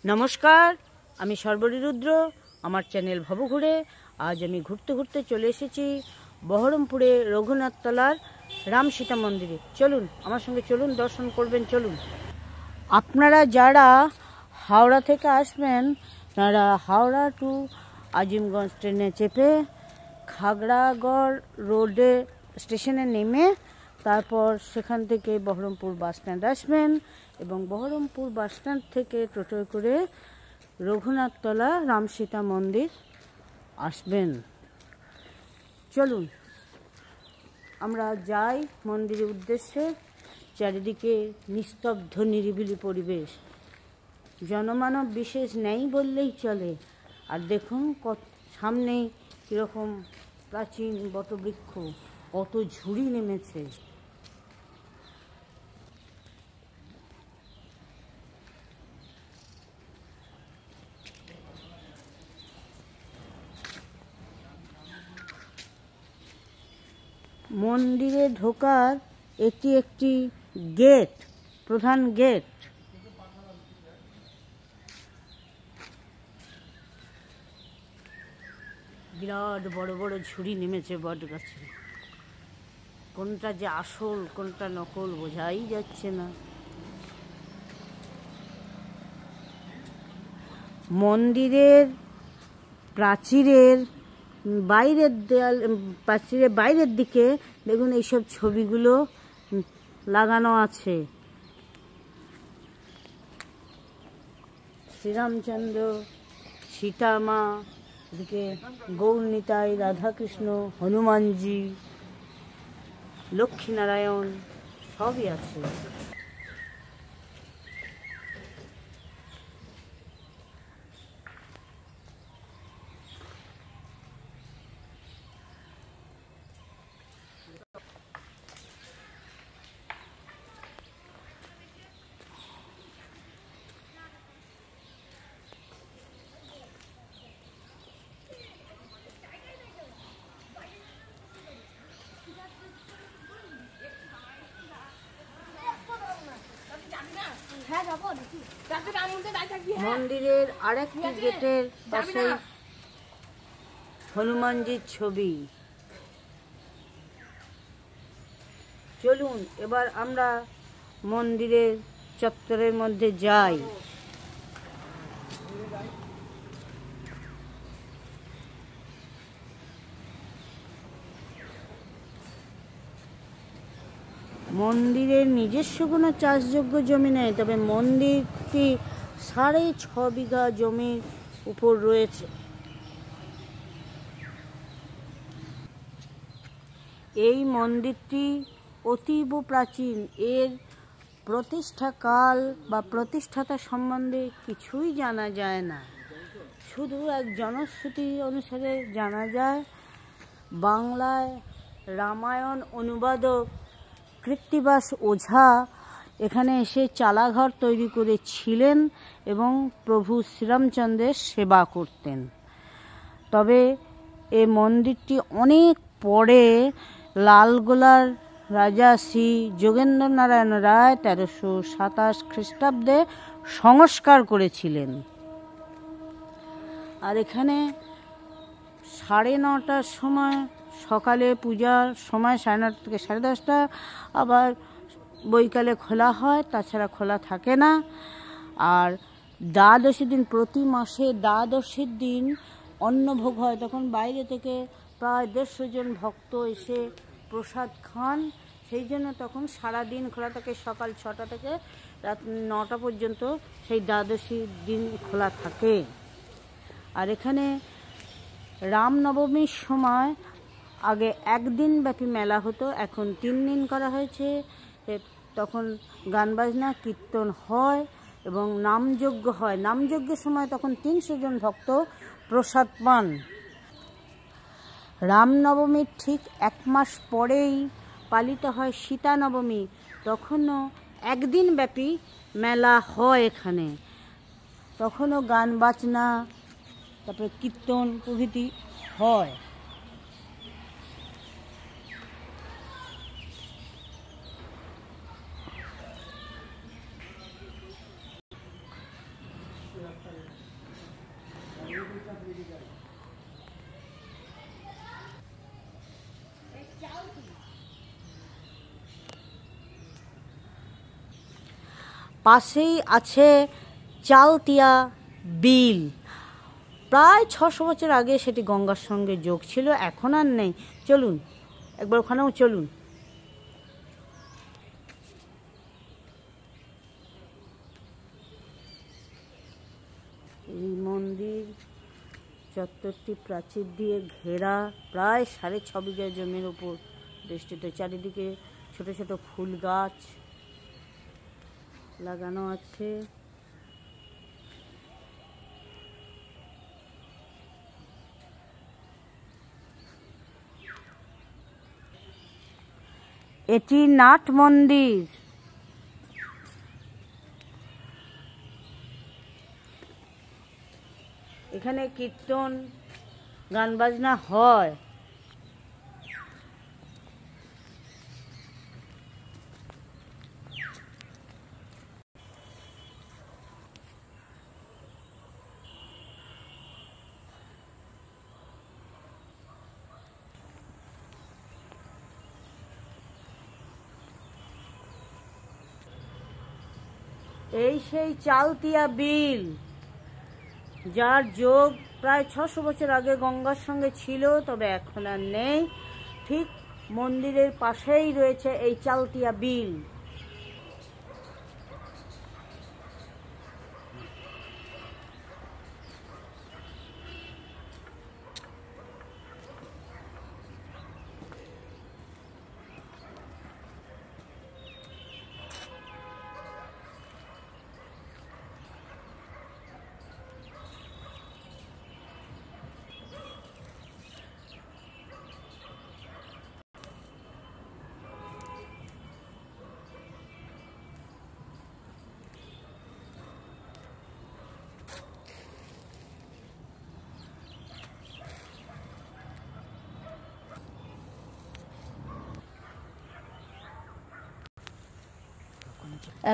নমস্কার, আমি সর্বরী রুদ্র। আমার চ্যানেল ভবঘুরে আজ আমি ঘুরতে ঘুরতে চলে এসেছি বহরমপুরে রঘুনাথতলার রাম সীতা মন্দিরে। চলুন আমার সঙ্গে, চলুন দর্শন করবেন। চলুন, আপনারা যারা হাওড়া থেকে আসবেন তারা হাওড়া টু আজিমগঞ্জ ট্রেনে চেপে খাগড়াগড় রোডে স্টেশনে নেমে তারপর সেখান থেকে বহরমপুর বাস স্ট্যান্ড আসবেন এবং বহরমপুর বাস স্ট্যান্ড থেকে টোটোয় করে রঘুনাথতলা রাম সীতা মন্দির আসবেন। চলুন আমরা যাই মন্দিরের উদ্দেশ্যে। চারিদিকে নিস্তব্ধ নিরিবিলি পরিবেশ, জনমানব বিশেষ নেই বললেই চলে। আর দেখুন সামনেই কীরকম প্রাচীন বটবৃক্ষ, কত ঝুড়ি নেমেছে। মন্দিরে ঢোকার এটি একটি গেট, প্রধান গেট। বিরাট বড় বড় ঝুড়ি নেমেছে বট গাছে। কোনটা যে আসল কোনটা নকল বোঝাই যাচ্ছে না। মন্দিরের প্রাচীরের বাইরের দেয়াল, প্রাচীরের বাইরের দিকে দেখুন এইসব ছবিগুলো লাগানো আছে। শ্রীরামচন্দ্র, সীতা মা, এদিকে গৌরনিতাই, রাধাকৃষ্ণ, হনুমানজি, লক্ষ্মীনারায়ণ সবই আছে। মন্দিরের আরেকটি গেটের পাশে হনুমানজির ছবি। চলুন এবার আমরা মন্দিরের চত্বরের মধ্যে যাই। মন্দিরের নিজস্ব কোনো চাষযোগ্য জমি নেই, তবে মন্দিরটি 6.5 বিঘা জমির উপর রয়েছে। এই মন্দিরটি অতীব প্রাচীন। এর প্রতিষ্ঠাকাল বা প্রতিষ্ঠাতা সম্বন্ধে কিছুই জানা যায় না। শুধু এক জনশ্রুতি অনুসারে জানা যায় বাংলায় রামায়ণ অনুবাদক কৃত্তিবাস ওঝা এখানে এসে চালাঘর তৈরি করেছিলেন এবং প্রভু শ্রীরামচন্দ্রের সেবা করতেন। তবে এই মন্দিরটি অনেক পরে লালগোলার রাজা শ্রী যোগেন্দ্র নারায়ণ রায় 1327 খ্রিস্টাব্দে সংস্কার করেছিলেন। আর এখানে 9:30টার সময় সকালে পূজার সময় 9:30 থেকে 10:30, আবার বৈকালে খোলা হয়, তাছাড়া খোলা থাকে না। আর দ্বাদশীর দিন, প্রতি মাসে দ্বাদশীর দিন অন্নভোগ হয়। তখন বাইরে থেকে প্রায় 150 জন ভক্ত এসে প্রসাদ খান। সেই জন্য তখন সারাদিন খোলা থাকে, সকাল 6টা থেকে রাত 9টা পর্যন্ত সেই দ্বাদশীর দিন খোলা থাকে। আর এখানে রামনবমীর সময় আগে 1 দিন ব্যাপী মেলা হতো, এখন 3 দিন করা হয়েছে। তখন গান বাজনা কীর্তন হয় এবং নামযজ্ঞ হয়। নামযজ্ঞের সময় তখন 300 জন ভক্ত প্রসাদ পান। রামনবমীর ঠিক 1 মাস পরেই পালিত হয় সীতা নবমী। তখনও 1 দিন ব্যাপী মেলা হয় এখানে। তখনও গান বাজনা, তারপরে কীর্তন প্রভৃতি হয়। পাশেই আছে চালতিয়া বিল। প্রায় 600 বছর আগে সেটি গঙ্গার সঙ্গে যোগ ছিল, এখন আর নেই। চলুন একবার ওখানেও চলুন। এই মন্দির চত্বরটি প্রাচীর দিয়ে ঘেরা, প্রায় 6.5 বিঘা জমির উপর বেষ্টিত। চারিদিকে ছোট ছোট ফুল গাছ লাগানো আছে। এটি নাট মন্দির। এখানে কীর্তন গান বাজনা হয়। এই সেই চালতিয়া বিল, যার যোগ প্রায় 600 বছর আগে গঙ্গার সঙ্গে ছিল, তবে এখন আর নেই। ঠিক মন্দিরের পাশেই রয়েছে এই চালতিয়া বিল।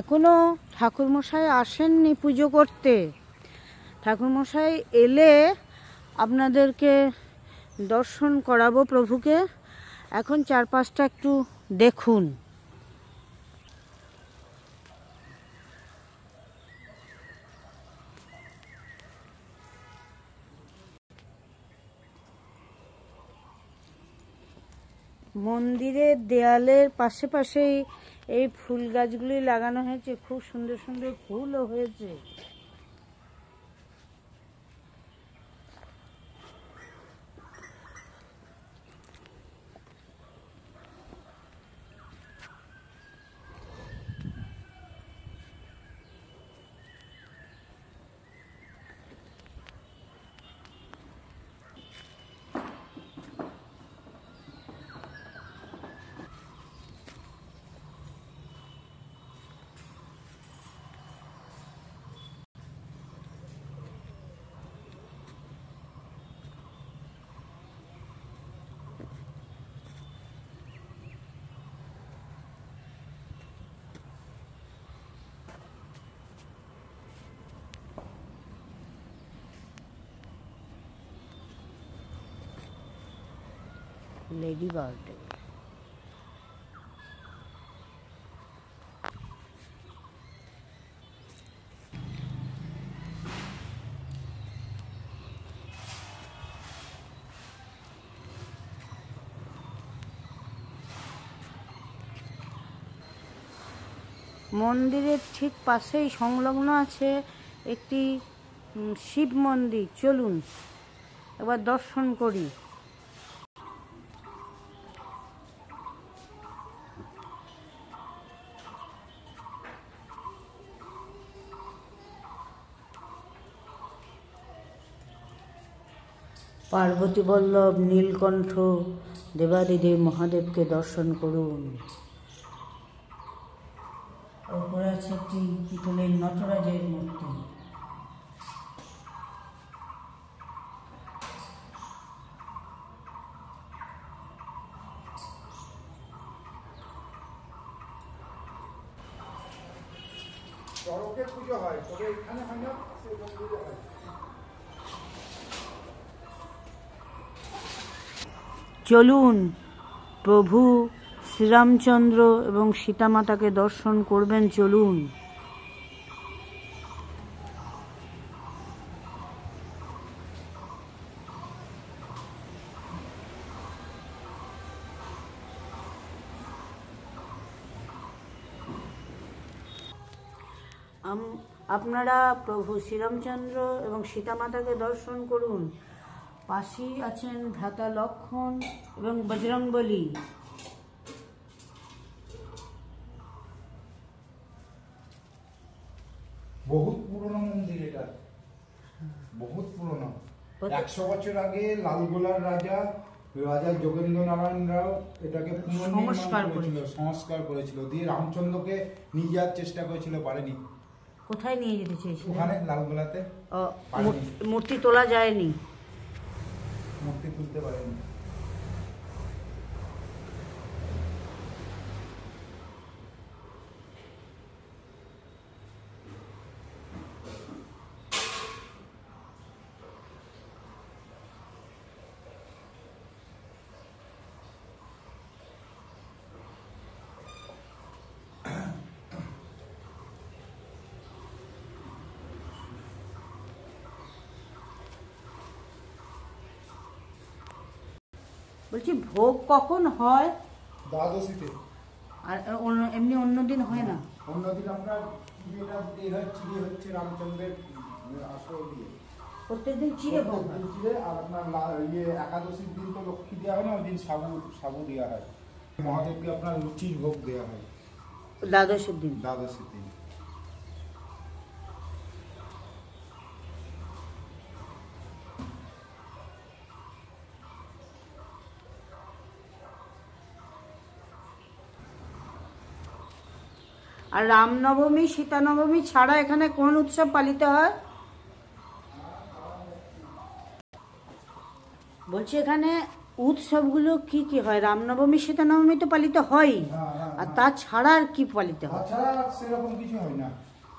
এখনো ঠাকুরমশাই আসেননি পুজো করতে। ঠাকুরমশাই এলে আপনাদেরকে দর্শন করাবো প্রভুকে। এখন চারপাশটা একটু দেখুন। মন্দিরের দেয়ালের পাশে পাশেই এই ফুল গাছগুলি লাগানো হয়েছে। খুব সুন্দর সুন্দর ফুলও হয়েছে। Lady bird. মন্দিরের ঠিক পাশেই সংলগ্ন আছে একটি শিব মন্দির। চলুন একবার দর্শন করি। পার্বতী বল্লভ নীলকণ্ঠ দেবাদিদেব মহাদেবকে দর্শন করুন। ওপরে আছে একটি পিতলের নটরাজের মূর্তি। চড়কে পুজো হয়, তবে এখানে হয় না, পুজো হয়। চলুন প্রভু শ্রীরামচন্দ্র এবং সীতামাতাকে দর্শন করবেন। চলুন। আপনারা প্রভু শ্রীরামচন্দ্র এবং সীতামাতাকে দর্শন করুন। পাশেই আছেন ভ্রাতা লক্ষণ এবং বজরংবলী। বহুত পুরনো মন্দির এটা, বহুত পুরনো। 100 বছর আগে লালগোলার রাজা যোগেন্দ্র নারায়ণ রাও এটাকে সংস্কার করেছিল, দিয়ে রামচন্দ্রকে নিয়ে যাওয়ার চেষ্টা করেছিল, পারেনি। কোথায় নিয়ে যেতে চেয়েছিল? ওখানে লালগোলাতে। মূর্তি তোলা যায়নি, মূর্তি তুলতে পারেনি। বলছি ভোগ কখন হয়? দ্বাদশীতে। আর এমনি অন্যদিন হয় না? অন্যদিন আপনার চিড়ে হচ্ছে রামচন্দ্রের আসর দিয়ে। প্রত্যেকদিন চিড়ে ভোগ হয়। চিড়ে, আর আপনার একাদশীর দিন তো লক্ষ্মী দেওয়া হয় না, ওই দিন সাবু দেওয়া হয়। মহাদেবকে আপনার লুচির ভোগ দেওয়া হয় দ্বাদশীর দিন। দ্বাদশীর দিন। আর রামনবমী সীতা নবমী ছাড়া এখানে কোন উৎসব পালিত হয়? বলছি এখানে উৎসবগুলো কি কি হয়? রামনবমী সীতা নবমী তো পালিত হয়, আর তাছাড়া আর কি পালিত হয়? তাছাড়া সেরকম কিছু হয় না,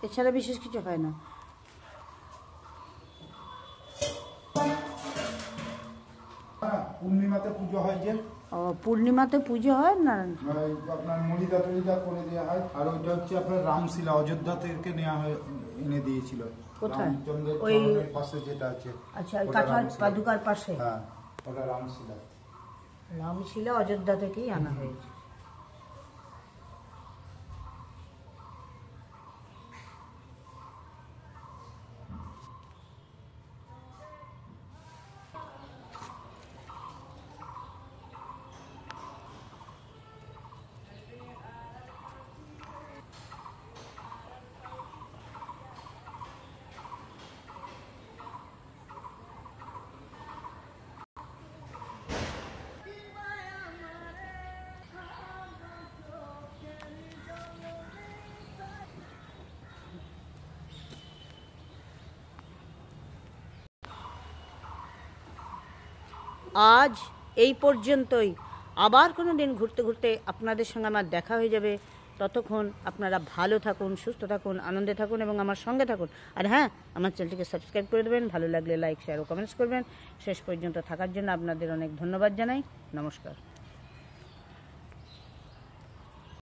এছাড়া বিশেষ কিছু হয় না। পূর্ণিমাতে পুজো হয় যে। পূর্ণিমাতে পুজো হয় না, আপনার মলিদা টলিদা করে দেওয়া হয়। আর ওইটা হচ্ছে আপনার রামশিলা, অযোধ্যা থেকে নেওয়া হয়, এনে দিয়েছিল। কোথায়? ওই পাশে যেটা আছে। আচ্ছা, কাঠাল পাদুকার পাশে। হ্যাঁ, ওটা রামশিলা। রামশিলা অযোধ্যা থেকেই আনা হয়েছে। আজ এই পর্যন্তই। আবার কোনো দিন ঘুরতে ঘুরতে আপনাদের সঙ্গে আমার দেখা হয়ে যাবে। ততক্ষণ আপনারা ভালো থাকুন, সুস্থ থাকুন, আনন্দে থাকুন এবং আমার সঙ্গে থাকুন। আর হ্যাঁ, আমার চ্যানেলটিকে সাবস্ক্রাইব করে দেবেন। ভালো লাগলে লাইক, শেয়ার ও কমেন্টস করবেন। শেষ পর্যন্ত থাকার জন্য আপনাদের অনেক ধন্যবাদ জানাই। নমস্কার।